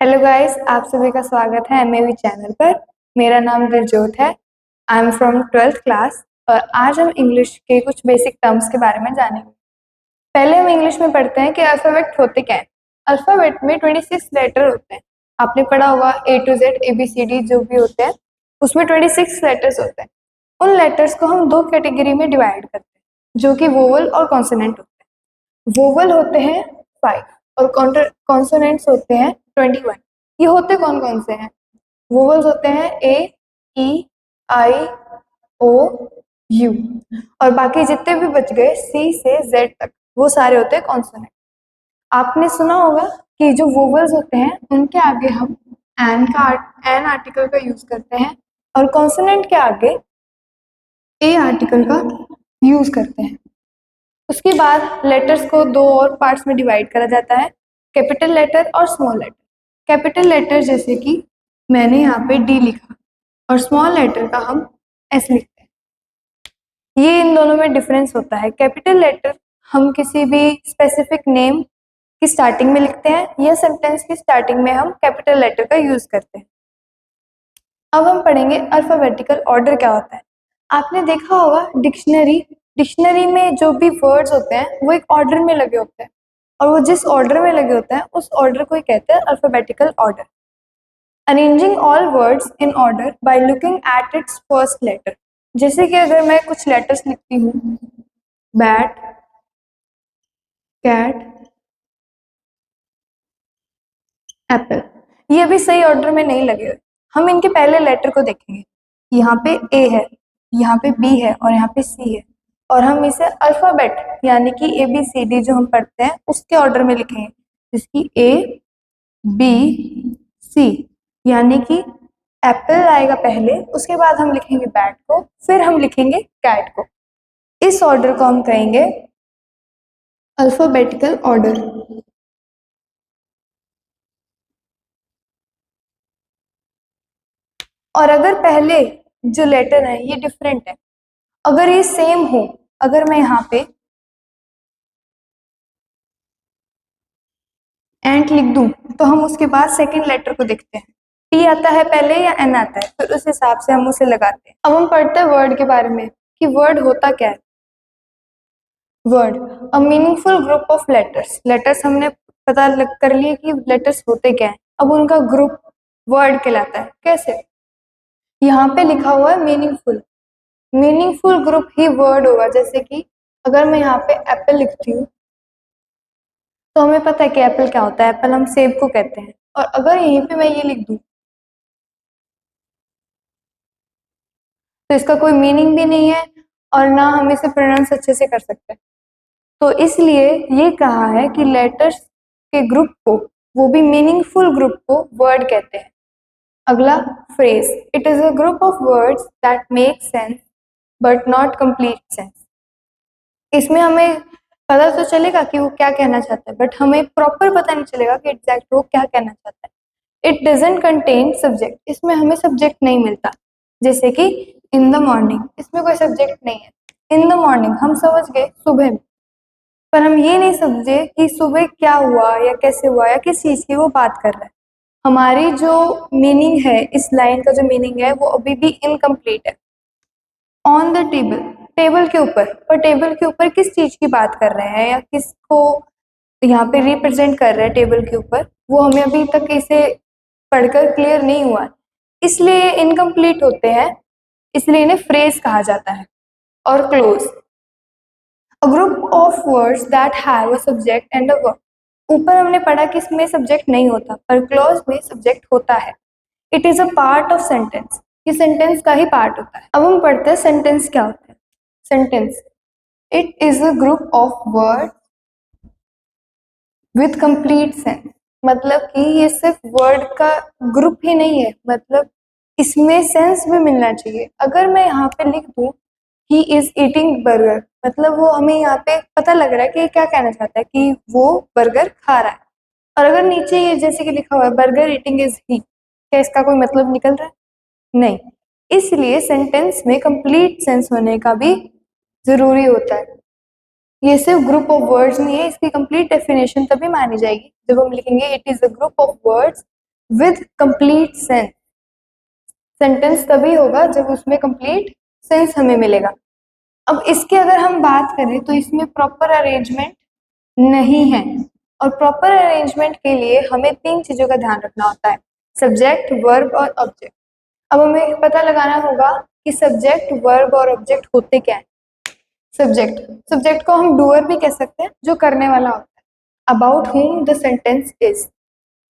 Hello guys, आप सभी का स्वागत है एमएवी चैनल पर। मेरा नाम दिलजोत है। I am from 12th class और आज हम इंग्लिश के कुछ बेसिक टर्म्स के बारे में जानेंगे। पहले हम इंग्लिश में पढ़ते हैं कि अल्फाबेट होते क्या है। अल्फाबेट में 26 लेटर होते हैं। आपने पढ़ा होगा A to Z ABCD जो भी होते हैं, उसमें 26 लेटर्स होते हैं। उन लेटर्स को हम दो कैटेगरी में डिवाइड करते हैं, जो कि वोवल और कॉन्सोनेंट होते हैं। वोवल होते हैं 5 और कॉन्सोनेंट्स होते हैं 21। ये होते कौन कौन से हैं? वोवल्स होते हैं A E I O U और बाकी जितने भी बच गए C से Z तक, वो सारे होते हैं कॉन्सोनेंट। आपने सुना होगा कि जो वोवल्स होते हैं उनके आगे हम एन आर्टिकल का यूज करते हैं और कॉन्सोनेंट के आगे ए आर्टिकल का यूज करते हैं। उसके बाद लेटर्स को दो और पार्ट्स में डिवाइड करा जाता है, कैपिटल लेटर और स्मॉल लेटर। कैपिटल लेटर जैसे कि मैंने यहाँ पे डी लिखा और स्मॉल लेटर का हम एस लिखते हैं। ये इन दोनों में डिफरेंस होता है। कैपिटल लेटर हम किसी भी स्पेसिफिक नेम की स्टार्टिंग में लिखते हैं या सेंटेंस की स्टार्टिंग में हम कैपिटल लेटर का यूज करते हैं। अब हम पढ़ेंगे अल्फाबेटिकल ऑर्डर क्या होता है। आपने देखा होगा डिक्शनरी में जो भी वर्ड्स होते हैं वो एक ऑर्डर में लगे होते हैं और वो जिस ऑर्डर में लगे होते हैं उस ऑर्डर को ही कहते हैं alphabetical order. Arranging all words in order by looking at its first letter. जैसे कि अगर मैं कुछ लेटर्स लिखती हूँ, बैट, कैट, एप्पल, ये अभी सही ऑर्डर में नहीं लगे हुए। हम इनके पहले लेटर को देखेंगे। यहाँ पे ए है, यहाँ पे बी है और यहाँ पे सी है और हम इसे अल्फाबेट यानी कि ABCD जो हम पढ़ते हैं उसके ऑर्डर में लिखेंगे, जिसकी ABC, यानी कि एप्पल आएगा पहले, उसके बाद हम लिखेंगे बैट को, फिर हम लिखेंगे कैट को। इस ऑर्डर को हम कहेंगे अल्फाबेटिकल ऑर्डर। और अगर पहले जो लेटर है ये डिफरेंट है, अगर ये सेम हो, अगर मैं यहाँ पे एंट लिख दूं तो हम उसके बाद सेकंड लेटर को देखते हैं, टी आता है पहले या एन आता है, फिर उस हिसाब से हम उसे लगाते हैं। अब हम पढ़ते हैं वर्ड के बारे में कि वर्ड होता क्या है। Word a meaningful group of letters. Letters हमने पता कर लिए कि लेटर्स होते क्या है। अब उनका ग्रुप वर्ड कहलाता है। कैसे? यहाँ पे लिखा हुआ है मीनिंगफुल। मीनिंगफुल ग्रुप ही वर्ड होगा। जैसे कि अगर मैं यहाँ पे एप्पल लिखती हूँ तो हमें पता है कि एप्पल क्या होता है। एप्पल हम सेब को कहते हैं। और अगर यहीं पे मैं ये लिख दूं तो इसका कोई मीनिंग भी नहीं है और ना हम इसे प्रोनाउंस अच्छे से कर सकते हैं। तो इसलिए ये कहा है कि लेटर्स के ग्रुप को, वो भी मीनिंगफुल ग्रुप को, वर्ड कहते हैं। अगला phrase, it is a group of words that make sense but not complete sense. इसमें हमें पता तो चलेगा कि वो क्या कहना चाहता है, बट हमें प्रॉपर पता नहीं चलेगा कि एग्जैक्ट वो क्या कहना चाहता है। इट डजंट कंटेन सब्जेक्ट, इसमें हमें सब्जेक्ट नहीं मिलता। जैसे कि इन द मॉर्निंग, इसमें कोई सब्जेक्ट नहीं है। इन द मॉर्निंग हम समझ गए सुबह में, पर हम ये नहीं समझे कि सुबह क्या हुआ या कैसे हुआ या किस चीज की वो बात कर रहा है। हमारी जो मीनिंग है, इस लाइन का जो मीनिंग है वो अभी भी इनकम्प्लीट है। ऑन द टेबल, टेबल के ऊपर, पर टेबल के ऊपर किस चीज की बात कर रहे हैं या किसको यहाँ पे रिप्रेजेंट कर रहे हैं टेबल के ऊपर, वो हमें अभी तक इसे पढ़कर क्लियर नहीं हुआ है, इसलिए इनकम्प्लीट होते हैं, इसलिए इन्हें फ्रेज कहा जाता है। और close, a group of words that have a subject and a verb. ऊपर हमने पढ़ा कि इसमें सब्जेक्ट नहीं होता, पर क्लोज में सब्जेक्ट होता है। It is a part of sentence, ये सेंटेंस का ही पार्ट होता है। अब हम पढ़ते हैं सेंटेंस क्या होता है। Sentence, it is a group of word with complete sense. मतलब कि ये सिर्फ वर्ड का ग्रुप ही नहीं है, मतलब इसमें सेंस भी मिलना चाहिए। अगर मैं यहाँ पे लिख दूं ही इज ईटिंग बर्गर, मतलब वो हमें यहाँ पे पता लग रहा है कि क्या कहना चाहता है, कि वो बर्गर खा रहा है। और अगर नीचे ये जैसे कि लिखा हुआ है बर्गर ईटिंग इज ही, क्या इसका कोई मतलब निकल रहा है? नहीं। इसलिए सेंटेंस में कंप्लीट सेंस होने का भी जरूरी होता है। ये सिर्फ ग्रुप ऑफ वर्ड्स नहीं है, इसकी कंप्लीट डेफिनेशन तभी मानी जाएगी जब हम लिखेंगे it is a group of words with complete sense. Sentence तभी होगा जब उसमें कंप्लीट सेंस हमें मिलेगा। अब इसके अगर हम बात करें तो इसमें प्रॉपर अरेंजमेंट नहीं है, और प्रॉपर अरेंजमेंट के लिए हमें 3 चीजों का ध्यान रखना होता है, सब्जेक्ट, वर्ब और ऑब्जेक्ट। अब हमें पता लगाना होगा कि सब्जेक्ट, वर्ब और ऑब्जेक्ट होते क्या है। सब्जेक्ट, सब्जेक्ट को हम डूअर भी कह सकते हैं, जो करने वाला होता है। About whom the sentence is,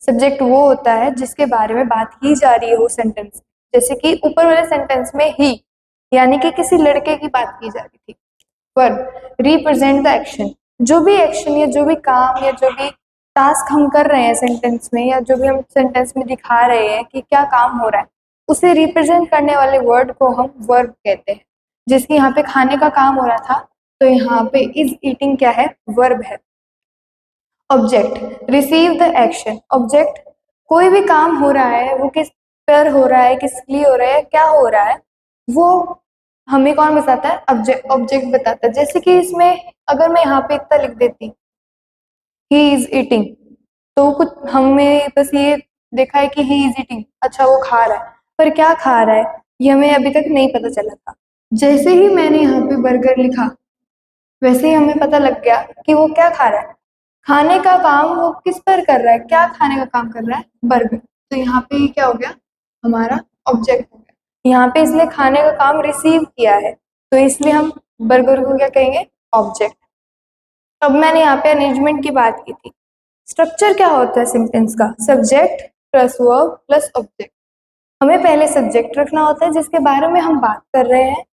subject वो होता है जिसके बारे में बात की जा रही है वो सेंटेंस। जैसे कि ऊपर वाले सेंटेंस में ही, यानी कि किसी लड़के की बात की जा रही थी। वर्ब, रिप्रेजेंट द एक्शन, जो भी एक्शन या जो भी काम या जो भी टास्क हम कर रहे हैं सेंटेंस में, या जो भी हम सेंटेंस में दिखा रहे हैं कि क्या काम हो रहा है, उसे रिप्रेजेंट करने वाले वर्ड को हम वर्ब कहते हैं। जैसे यहाँ पे खाने का काम हो रहा था, तो यहाँ पे इज ईटिंग क्या है, वर्ब है। Object, receive the action, object कोई भी काम हो रहा है, वो किस पर हो रहा है, किस लिए हो रहा है, क्या हो रहा है, वो हमें कौन बताता है, ऑब्जेक्ट, ऑब्जेक्ट बताता है। जैसे कि इसमें अगर मैं यहाँ पे इतना लिख देती, ही इज ईटिंग, तो कुछ हमें बस ये देखा है कि ही इज ईटिंग, अच्छा वो खा रहा है, पर क्या खा रहा है ये हमें अभी तक नहीं पता चला था। जैसे ही मैंने यहाँ पे बर्गर लिखा, वैसे ही हमें पता लग गया कि वो क्या खा रहा है। खाने का काम वो किस पर कर रहा है, क्या खाने का काम कर रहा है, बर्गर। तो यहाँ पे क्या हो गया, हमारा ऑब्जेक्ट हो गया। यहाँ पे इसलिए खाने का काम रिसीव किया है, तो इसलिए हम बर्गर को क्या कहेंगे, ऑब्जेक्ट। अब मैंने यहाँ पे अरेंजमेंट की बात की थी। स्ट्रक्चर क्या होता है सेंटेंस का, subject plus verb plus object. हमें पहले सब्जेक्ट रखना होता है जिसके बारे में हम बात कर रहे हैं,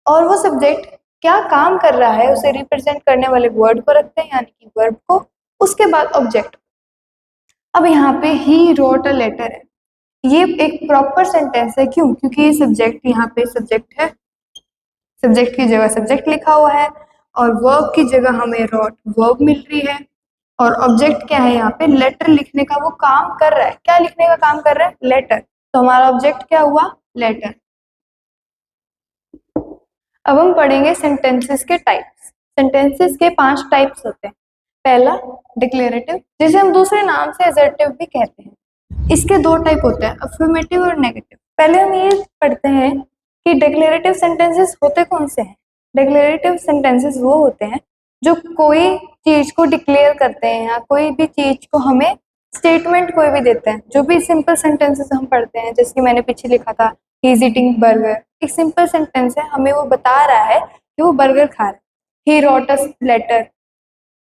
और वो सब्जेक्ट क्या काम कर रहा है उसे रिप्रेजेंट करने वाले वर्ड को रखते हैं, यानी कि वर्ब को। उसके बाद ऑब्जेक्ट। अब यहाँ पे ही रोट अ लेटर है, ये एक प्रॉपर सेंटेंस है। क्यों? क्योंकि ये सब्जेक्ट, यहाँ पे सब्जेक्ट है, सब्जेक्ट की जगह सब्जेक्ट लिखा हुआ है, और वर्ब की जगह हमें रोट वर्ब मिल रही है। और ऑब्जेक्ट क्या है, यहाँ पे लेटर लिखने का वो काम कर रहा है। क्या लिखने का काम कर रहा है, लेटर। तो हमारा ऑब्जेक्ट क्या हुआ, लेटर। अब हम पढ़ेंगे सेंटेंसेस के टाइप्स। सेंटेंसेस के 5 टाइप्स होते हैं। पहला, डिक्लेरेटिव, जिसे हम दूसरे नाम से असर्टिव भी कहते हैं। इसके 2 टाइप होते हैं, अफर्मेटिव और नेगेटिव। पहले हम ये पढ़ते हैं कि डिक्लेरेटिव सेंटेंसेस होते कौन से हैं। डिक्लेरेटिव सेंटेंसेस वो होते हैं जो कोई चीज को डिक्लेयर करते हैं, या कोई भी चीज को हमें स्टेटमेंट कोई भी देते हैं। जो भी सिंपल सेंटेंसेस हम पढ़ते हैं, जैसे कि मैंने पीछे लिखा था, ही इज ईटिंग बर्गर, एक सिंपल सेंटेंस है, हमें वो बता रहा है कि वो बर्गर खा रहा है। ही रोट अ लेटर,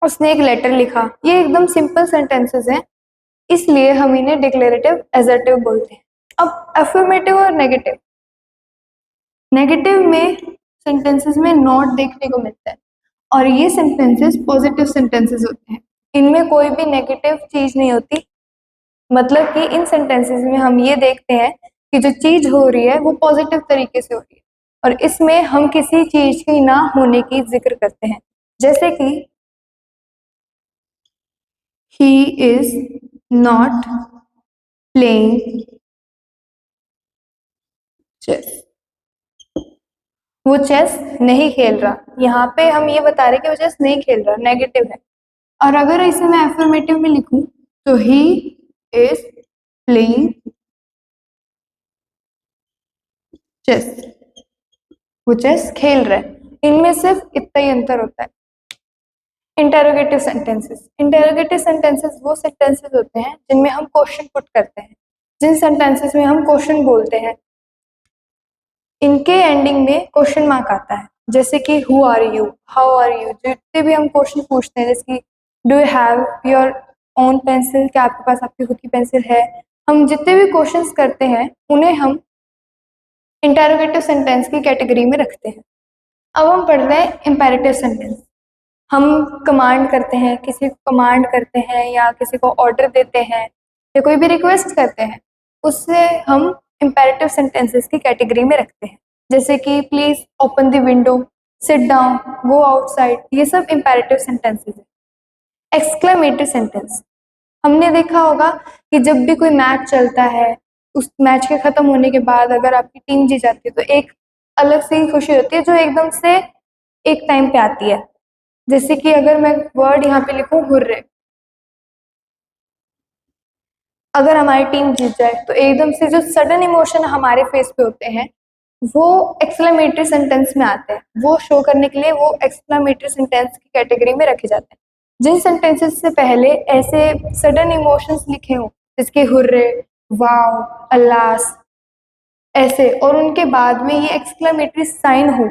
उसने एक लेटर लिखा। ये एकदम सिंपल सेंटेंसेस हैं, इसलिए हम इन्हें डिक्लेरेटिव असर्टिव बोलते हैं। अब अफर्मेटिव और नेगेटिव। नेगेटिव में सेंटेंसेस में नॉट देखने को मिलता है, और ये सेंटेंसेस पॉजिटिव सेंटेंसेस होते हैं। इनमें कोई भी नेगेटिव चीज नहीं होती। मतलब कि इन सेंटेंसेस में हम ये देखते हैं कि जो चीज हो रही है वो पॉजिटिव तरीके से हो रही है, और इसमें हम किसी चीज की ना होने की जिक्र करते हैं। जैसे कि he is not playing chess, वो चेस नहीं खेल रहा। यहाँ पे हम ये बता रहे कि वो चेस नहीं खेल रहा, नेगेटिव है। और अगर इसे मैं अफर्मेटिव में लिखूं, तो ही इज प्लेइंग चेस, वो चेस खेल रहा है। इनमें सिर्फ इतना ही अंतर होता है। Interrogative sentences. इंटेरोगेटिव सेंटेंसेस वो सेंटेंसेस होते हैं जिनमें हम क्वेश्चन पुट करते हैं, जिन सेंटेंसेस में हम क्वेश्चन बोलते हैं, इनके एंडिंग में क्वेश्चन मार्क आता है। जैसे कि who are you, how are you, जितने भी हम क्वेश्चन पूछते हैं, जैसे कि do you have your own pencil, क्या आपके पास आपकी खुद की पेंसिल है, हम जितने भी क्वेश्चंस करते हैं उन्हें हम इंटेरोगेटिव सेंटेंस की कैटेगरी में रखते हैं। अब हम पढ़ते हैं इंपेरेटिव सेंटेंस। हम कमांड करते हैं, किसी को कमांड करते हैं, या किसी को ऑर्डर देते हैं, या कोई भी रिक्वेस्ट करते हैं, उससे हम इंपेरेटिव सेंटेंसेस की कैटेगरी में रखते हैं। जैसे कि please open the window, sit down, go outside, ये सब इंपेरेटिव सेंटेंसेस है। एक्सक्लेमेटरी सेंटेंस, हमने देखा होगा कि जब भी कोई मैच चलता है, उस मैच के खत्म होने के बाद अगर आपकी टीम जीत जाती है, तो एक अलग से ही खुशी होती है, जो एकदम से एक टाइम पे आती है। जैसे कि अगर मैं वर्ड यहाँ पे लिखूं हुर्रे, अगर हमारी टीम जीत जाए तो एकदम से जो सडन इमोशन हमारे फेस पे होते हैं वो एक्सक्लेमेटरी सेंटेंस में आते हैं, वो शो करने के लिए वो एक्सक्लेमेटरी सेंटेंस की कैटेगरी में रखे जाते हैं। जिन सेंटेंसेस से पहले ऐसे सडन इमोशंस लिखे हों, जिसके हुर्रे, वाव, अल्लास ऐसे, और उनके बाद में ये एक्सक्लेमेटरी साइन हो,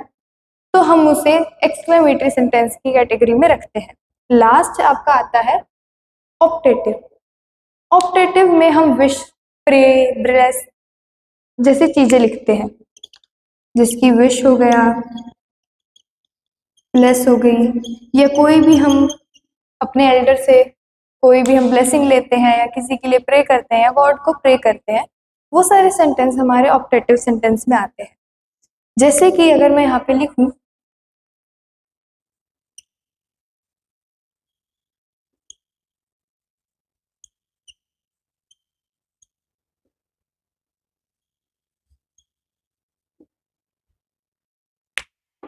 तो हम उसे एक्सक्लेमेटरी सेंटेंस की कैटेगरी में रखते हैं। लास्ट आपका आता है ऑप्टेटिव। ऑप्टेटिव में हम विश, प्रे, ब्लेस जैसी चीजें लिखते हैं, जिसकी विश हो गया, ब्लेस हो गई, या कोई भी हम अपने एल्डर से कोई भी हम ब्लेसिंग लेते हैं या किसी के लिए प्रे करते हैं या गॉड को प्रे करते हैं, वो सारे सेंटेंस हमारे ऑप्टेटिव सेंटेंस में आते हैं। जैसे कि अगर मैं यहाँ पे लिखूं,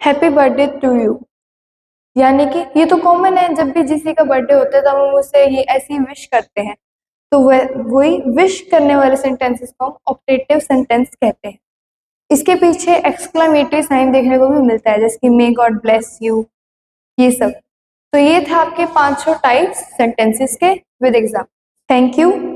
हैप्पी बर्थडे टू यू, यानी कि ये तो कॉमन है, जब भी किसी का बर्थडे होता है तो हम उसे ये ऐसी विश करते हैं, तो वही विश करने वाले सेंटेंसेस को हम ऑप्टेटिव सेंटेंस कहते हैं। इसके पीछे एक्सक्लेमेटरी साइन देखने को भी मिलता है, जैसे कि मे गॉड ब्लेस यू, ये सब। तो ये था आपके 5 टाइप्स सेंटेंसेस के विद एग्जाम्पल। Thank you.